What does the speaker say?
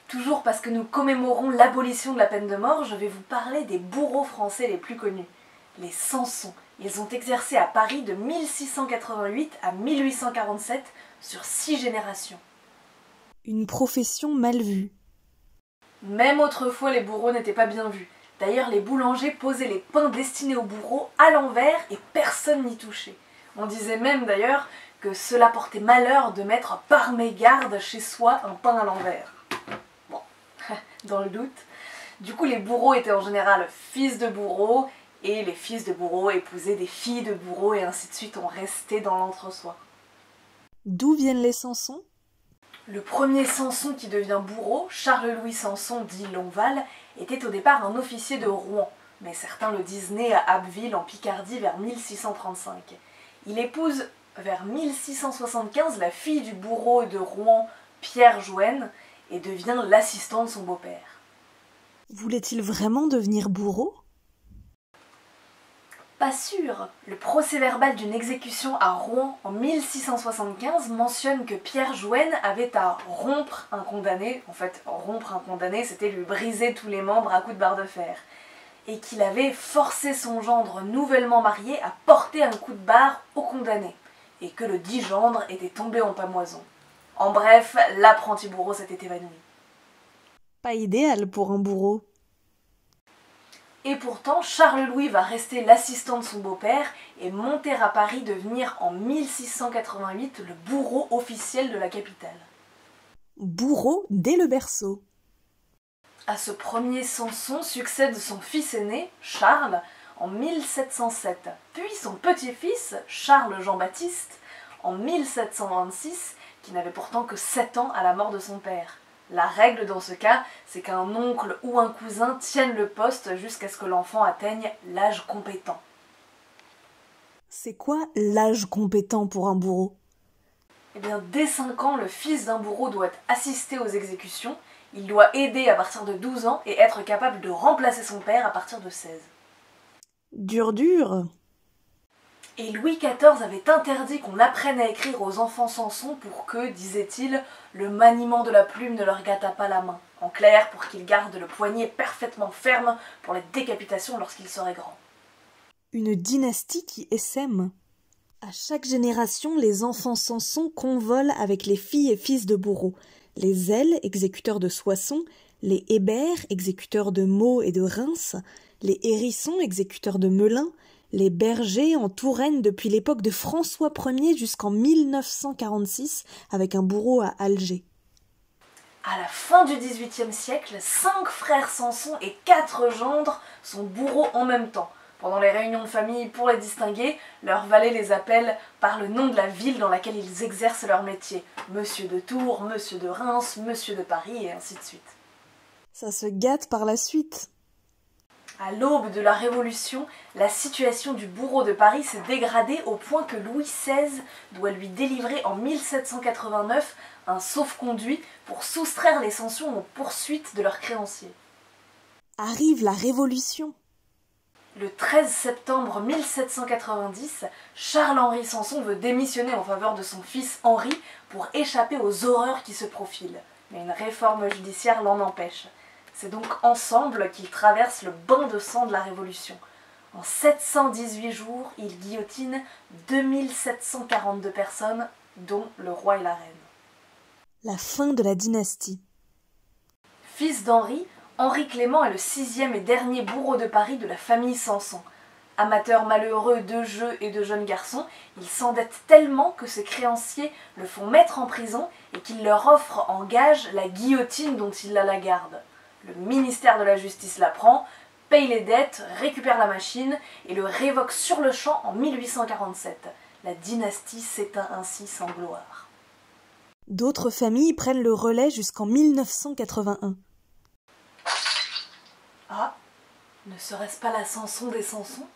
Toujours parce que nous commémorons l'abolition de la peine de mort, je vais vous parler des bourreaux français les plus connus, les Samson. Ils ont exercé à Paris de 1688 à 1847 sur 6 générations. Une profession mal vue. Même autrefois, les bourreaux n'étaient pas bien vus. D'ailleurs, les boulangers posaient les pains destinés aux bourreaux à l'envers et personne n'y touchait. On disait même d'ailleurs que cela portait malheur de mettre par mégarde chez soi un pain à l'envers. Bon, dans le doute. Du coup, les bourreaux étaient en général fils de bourreaux, et les fils de bourreaux épousaient des filles de bourreaux, et ainsi de suite, on restait dans l'entre-soi. D'où viennent les Samson? Le premier Samson qui devient bourreau, Charles-Louis Samson dit Lonval, était au départ un officier de Rouen, mais certains le disent né à Abbeville en Picardie vers 1635. Il épouse vers 1675 la fille du bourreau de Rouen, Pierre Jouenne, et devient l'assistant de son beau-père. Voulait-il vraiment devenir bourreau? Pas sûr. Le procès-verbal d'une exécution à Rouen en 1675 mentionne que Pierre Jouenne avait à rompre un condamné. En fait, rompre un condamné, c'était lui briser tous les membres à coups de barre de fer. Et qu'il avait forcé son gendre nouvellement marié à porter un coup de barre au condamné. Et que le dit gendre était tombé en pamoison. En bref, l'apprenti bourreau s'était évanoui. Pas idéal pour un bourreau. Et pourtant, Charles-Louis va rester l'assistant de son beau-père et monter à Paris devenir en 1688 le bourreau officiel de la capitale. Bourreau dès le berceau. À ce premier Samson succède son fils aîné, Charles, en 1707, puis son petit-fils, Charles Jean-Baptiste, en 1726, qui n'avait pourtant que 7 ans à la mort de son père. La règle dans ce cas, c'est qu'un oncle ou un cousin tienne le poste jusqu'à ce que l'enfant atteigne l'âge compétent. C'est quoi l'âge compétent pour un bourreau? Eh bien, dès 5 ans, le fils d'un bourreau doit assister aux exécutions, il doit aider à partir de 12 ans et être capable de remplacer son père à partir de 16. Dur. Et Louis XIV avait interdit qu'on apprenne à écrire aux enfants Samson pour que, disait-il, le maniement de la plume ne leur gâtât pas la main. En clair, pour qu'ils gardent le poignet parfaitement ferme pour les décapitations lorsqu'ils seraient grands. Une dynastie qui essaime. À chaque génération, les enfants Samson convolent avec les filles et fils de bourreaux. Les Ailes, exécuteurs de Soissons, les Hébert, exécuteurs de Meaux et de Reims, les Hérissons, exécuteurs de Melun, les Bergers en Touraine depuis l'époque de François Ier jusqu'en 1946 avec un bourreau à Alger. À la fin du XVIIIe siècle, 5 frères Samson et 4 gendres sont bourreaux en même temps. Pendant les réunions de famille, pour les distinguer, leurs valets les appellent par le nom de la ville dans laquelle ils exercent leur métier. Monsieur de Tours, Monsieur de Reims, Monsieur de Paris, et ainsi de suite. Ça se gâte par la suite. À l'aube de la Révolution, la situation du bourreau de Paris s'est dégradée au point que Louis XVI doit lui délivrer en 1789 un sauf-conduit pour soustraire les Sansons aux poursuites de leurs créanciers. Arrive la Révolution. Le 13 septembre 1790, Charles-Henri Samson veut démissionner en faveur de son fils Henri pour échapper aux horreurs qui se profilent. Mais une réforme judiciaire l'en empêche. C'est donc ensemble qu'ils traversent le bain de sang de la Révolution. En 718 jours, ils guillotinent 2742 personnes, dont le roi et la reine. La fin de la dynastie. Fils d'Henri, Henri Clément est le 6e et dernier bourreau de Paris de la famille Samson. Amateur malheureux de jeux et de jeunes garçons, il s'endette tellement que ses créanciers le font mettre en prison et qu'il leur offre en gage la guillotine dont il a la garde. Le ministère de la Justice l'apprend, paye les dettes, récupère la machine et le révoque sur le champ en 1847. La dynastie s'éteint ainsi sans gloire. D'autres familles prennent le relais jusqu'en 1981. Ah, ne serait-ce pas la Samson des Samsons ?